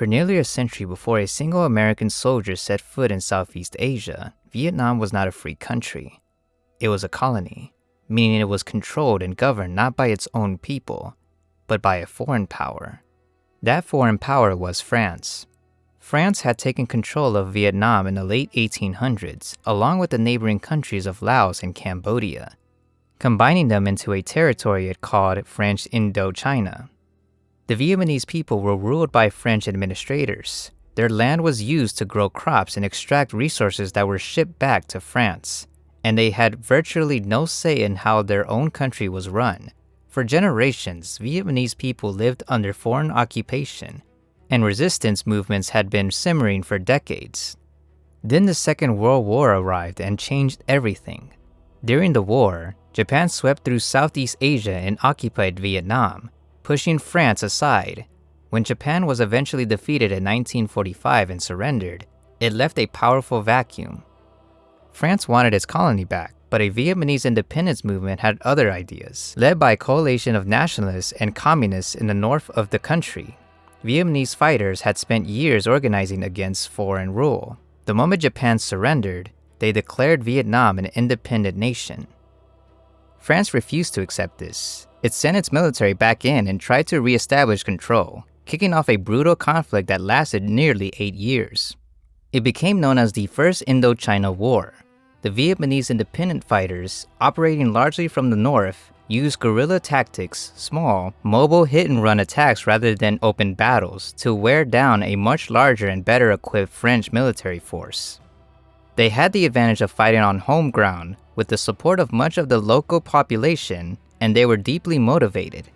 For nearly a century before a single American soldier set foot in Southeast Asia, Vietnam was not a free country. It was a colony, meaning it was controlled and governed not by its own people, but by a foreign power. That foreign power was France. France had taken control of Vietnam in the late 1800s, along with the neighboring countries of Laos and Cambodia, combining them into a territory it called First Indochina. The Vietnamese people were ruled by French administrators. Their land was used to grow crops and extract resources that were shipped back to France, and they had virtually no say in how their own country was run. For generations, Vietnamese people lived under foreign occupation, and resistance movements had been simmering for decades. Then the Second World War arrived and changed everything. During the war, Japan swept through Southeast Asia and occupied Vietnam, pushing France aside. When Japan was eventually defeated in 1945 and surrendered, it left a powerful vacuum. France wanted its colony back, but a Vietnamese independence movement had other ideas. Led by a coalition of nationalists and communists in the north of the country, Vietnamese fighters had spent years organizing against foreign rule. The moment Japan surrendered, they declared Vietnam an independent nation. France refused to accept this. It sent its military back in and tried to re-establish control, kicking off a brutal conflict that lasted nearly 8 years. It became known as the First Indochina War. The Vietnamese independent fighters, operating largely from the north, used guerrilla tactics, small, mobile hit-and-run attacks rather than open battles, to wear down a much larger and better-equipped French military force. They had the advantage of fighting on home ground, with the support of much of the local population, and they were deeply motivated.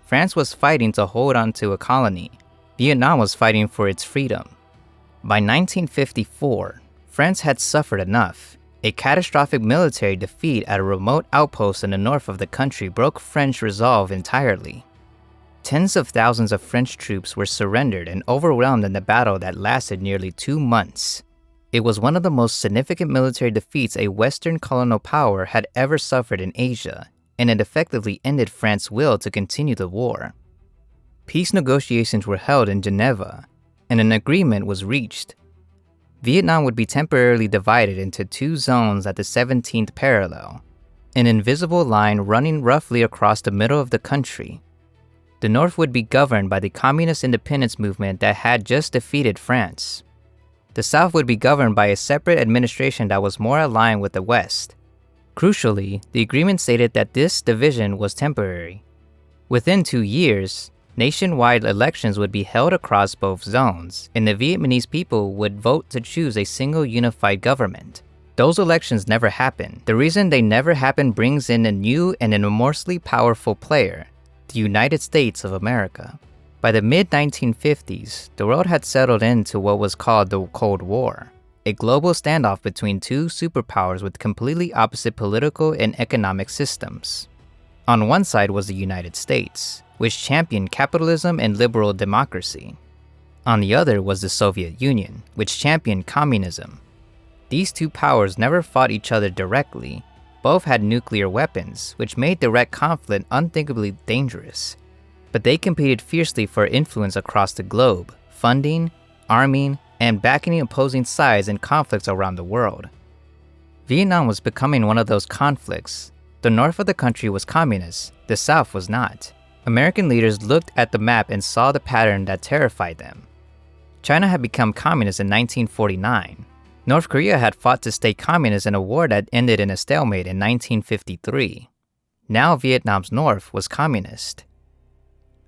France was fighting to hold on to a colony. Vietnam was fighting for its freedom. By 1954, France had suffered enough. A catastrophic military defeat at a remote outpost in the north of the country broke French resolve entirely. Tens of thousands of French troops were surrendered and overwhelmed in the battle that lasted nearly 2 months. It was one of the most significant military defeats a Western colonial power had ever suffered in Asia, and it effectively ended France's will to continue the war. Peace negotiations were held in Geneva, and an agreement was reached. Vietnam would be temporarily divided into 2 zones at the 17th parallel, an invisible line running roughly across the middle of the country. The north would be governed by the communist independence movement that had just defeated France. The south would be governed by a separate administration that was more aligned with the west. Crucially, the agreement stated that this division was temporary. Within 2 years, nationwide elections would be held across both zones, and the Vietnamese people would vote to choose a single unified government. Those elections never happened. The reason they never happened brings in a new and enormously powerful player, the United States of America. By the mid-1950s, the world had settled into what was called the Cold War, a global standoff between 2 superpowers with completely opposite political and economic systems. On one side was the United States, which championed capitalism and liberal democracy. On the other was the Soviet Union, which championed communism. These 2 powers never fought each other directly. Both had nuclear weapons, which made direct conflict unthinkably dangerous. But they competed fiercely for influence across the globe, funding, arming, and backing opposing sides in conflicts around the world. Vietnam was becoming one of those conflicts. The north of the country was communist, the south was not. American leaders looked at the map and saw the pattern that terrified them. China had become communist in 1949. North Korea had fought to stay communist in a war that ended in a stalemate in 1953. Now Vietnam's north was communist.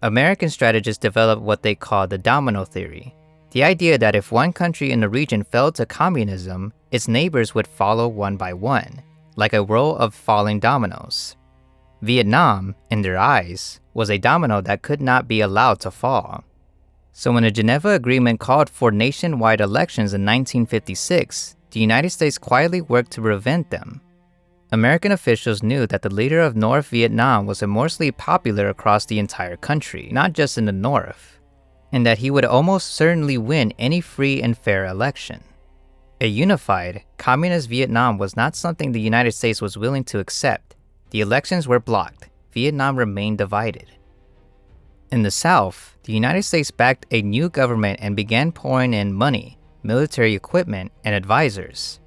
American strategists developed what they called the domino theory, the idea that if one country in the region fell to communism, its neighbors would follow one by one, like a row of falling dominoes. Vietnam, in their eyes, was a domino that could not be allowed to fall. So when the Geneva Agreement called for nationwide elections in 1956, the United States quietly worked to prevent them. American officials knew that the leader of North Vietnam was immensely popular across the entire country, not just in the north, and that he would almost certainly win any free and fair election. A unified, communist Vietnam was not something the United States was willing to accept. The elections were blocked. Vietnam remained divided. In the South, the United States backed a new government and began pouring in money, military equipment, and advisors.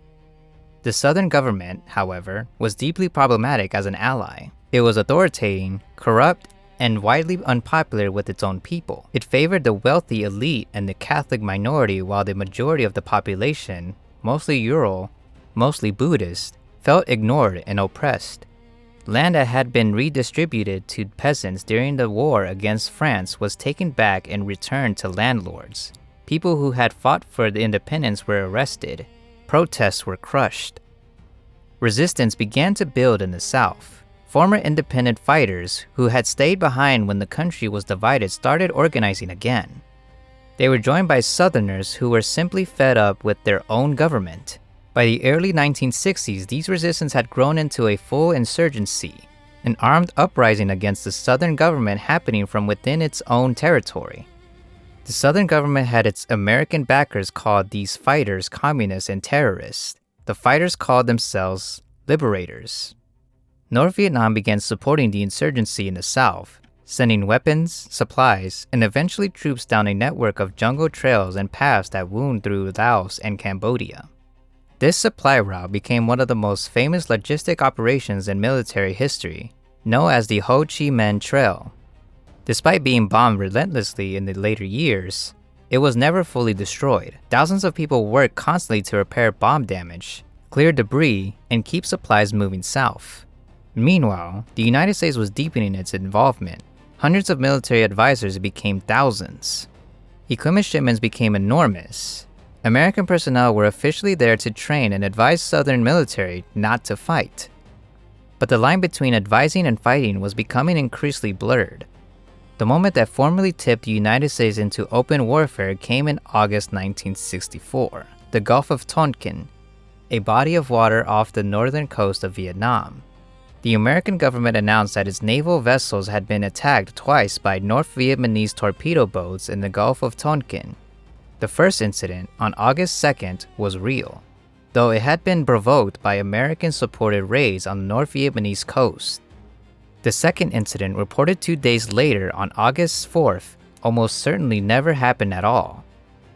The Southern government, however, was deeply problematic as an ally. It was authoritarian, corrupt, and widely unpopular with its own people. It favored the wealthy elite and the Catholic minority, while the majority of the population, mostly Ural, mostly Buddhist, felt ignored and oppressed. Land that had been redistributed to peasants during the war against France was taken back and returned to landlords. People who had fought for the independence were arrested. Protests were crushed. Resistance began to build in the South. Former independent fighters who had stayed behind when the country was divided started organizing again. They were joined by Southerners who were simply fed up with their own government. By the early 1960s, these resistance had grown into a full insurgency, an armed uprising against the Southern government happening from within its own territory. The Southern government had its American backers called these fighters communists and terrorists. The fighters called themselves liberators. North Vietnam began supporting the insurgency in the South, sending weapons, supplies, and eventually troops down a network of jungle trails and paths that wound through Laos and Cambodia. This supply route became one of the most famous logistic operations in military history, known as the Ho Chi Minh Trail. Despite being bombed relentlessly in the later years, it was never fully destroyed. Thousands of people worked constantly to repair bomb damage, clear debris, and keep supplies moving south. Meanwhile, the United States was deepening its involvement. Hundreds of military advisors became thousands. Equipment shipments became enormous. American personnel were officially there to train and advise Southern military not to fight. But the line between advising and fighting was becoming increasingly blurred. The moment that formally tipped the United States into open warfare came in August 1964, the Gulf of Tonkin, a body of water off the northern coast of Vietnam. The American government announced that its naval vessels had been attacked twice by North Vietnamese torpedo boats in the Gulf of Tonkin. The first incident, on August 2nd, was real, though it had been provoked by American-supported raids on the North Vietnamese coast. The second incident, reported 2 days later on August 4th, almost certainly never happened at all.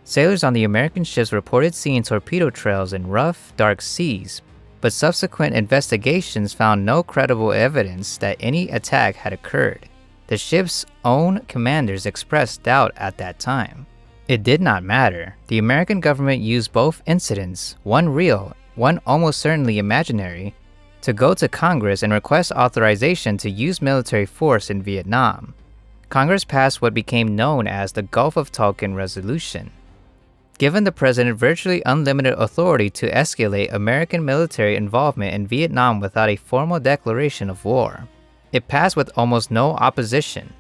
Sailors on the American ships reported seeing torpedo trails in rough, dark seas, but subsequent investigations found no credible evidence that any attack had occurred. The ship's own commanders expressed doubt at that time. It did not matter. The American government used both incidents, one real, one almost certainly imaginary, to go to Congress and request authorization to use military force in Vietnam. Congress passed what became known as the Gulf of Tonkin Resolution, giving the president virtually unlimited authority to escalate American military involvement in Vietnam without a formal declaration of war. It passed with almost no opposition.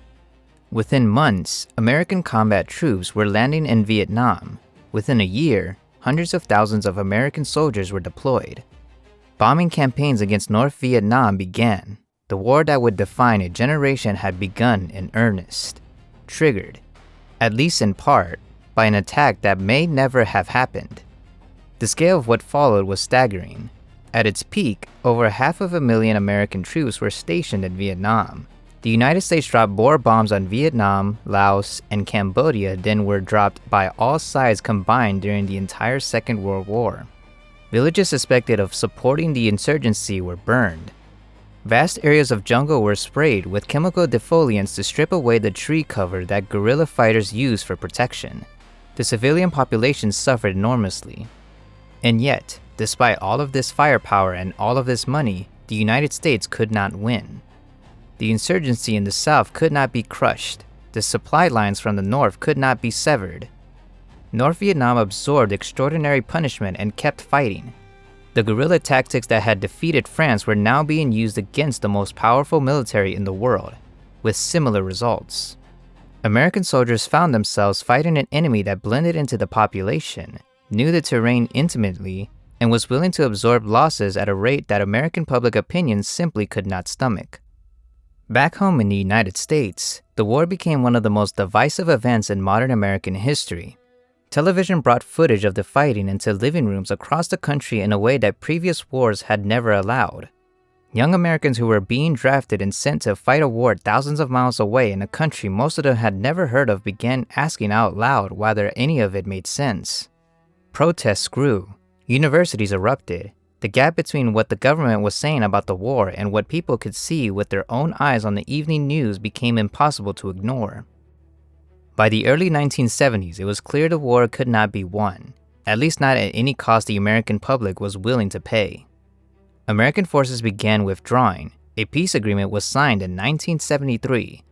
Within months, American combat troops were landing in Vietnam. Within a year, hundreds of thousands of American soldiers were deployed. Bombing campaigns against North Vietnam began. The war that would define a generation had begun in earnest, triggered, at least in part, by an attack that may never have happened. The scale of what followed was staggering. At its peak, over 500,000 American troops were stationed in Vietnam. The United States dropped more bombs on Vietnam, Laos, and Cambodia than were dropped by all sides combined during the entire Second World War. Villages suspected of supporting the insurgency were burned. Vast areas of jungle were sprayed with chemical defoliants to strip away the tree cover that guerrilla fighters used for protection. The civilian population suffered enormously. And yet, despite all of this firepower and all of this money, the United States could not win. The insurgency in the South could not be crushed. The supply lines from the North could not be severed. North Vietnam absorbed extraordinary punishment and kept fighting. The guerrilla tactics that had defeated France were now being used against the most powerful military in the world, with similar results. American soldiers found themselves fighting an enemy that blended into the population, knew the terrain intimately, and was willing to absorb losses at a rate that American public opinion simply could not stomach. Back home in the United States, the war became one of the most divisive events in modern American history. Television brought footage of the fighting into living rooms across the country in a way that previous wars had never allowed. Young Americans who were being drafted and sent to fight a war thousands of miles away in a country most of them had never heard of began asking out loud whether any of it made sense. Protests grew. Universities erupted. The gap between what the government was saying about the war and what people could see with their own eyes on the evening news became impossible to ignore. By the early 1970s, it was clear the war could not be won, at least not at any cost the American public was willing to pay. American forces began withdrawing. A peace agreement was signed in 1973.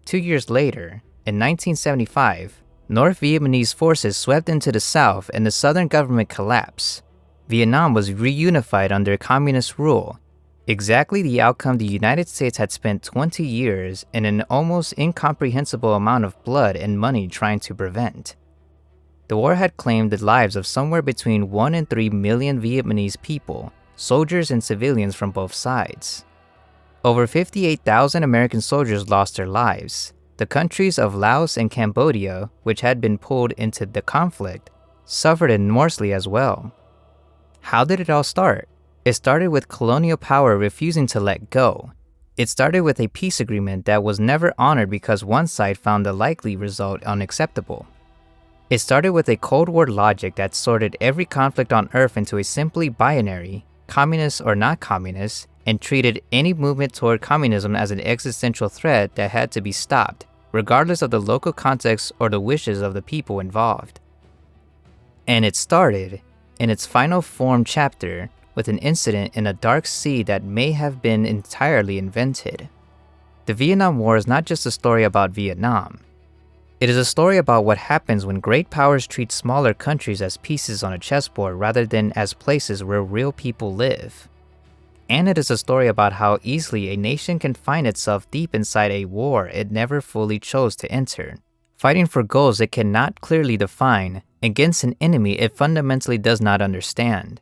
2 years later, in 1975, North Vietnamese forces swept into the South and the Southern government collapsed. Vietnam was reunified under communist rule, exactly the outcome the United States had spent 20 years and an almost incomprehensible amount of blood and money trying to prevent. The war had claimed the lives of somewhere between 1 and 3 million Vietnamese people, soldiers and civilians from both sides. Over 58,000 American soldiers lost their lives. The countries of Laos and Cambodia, which had been pulled into the conflict, suffered enormously as well. How did it all start? It started with colonial power refusing to let go. It started with a peace agreement that was never honored because one side found the likely result unacceptable. It started with a Cold War logic that sorted every conflict on Earth into a simply binary, communist or not communist, and treated any movement toward communism as an existential threat that had to be stopped, regardless of the local context or the wishes of the people involved. And it started, in its final form chapter, with an incident in a dark sea that may have been entirely invented. The Vietnam War is not just a story about Vietnam. It is a story about what happens when great powers treat smaller countries as pieces on a chessboard rather than as places where real people live. And it is a story about how easily a nation can find itself deep inside a war it never fully chose to enter, fighting for goals it cannot clearly define against an enemy it fundamentally does not understand.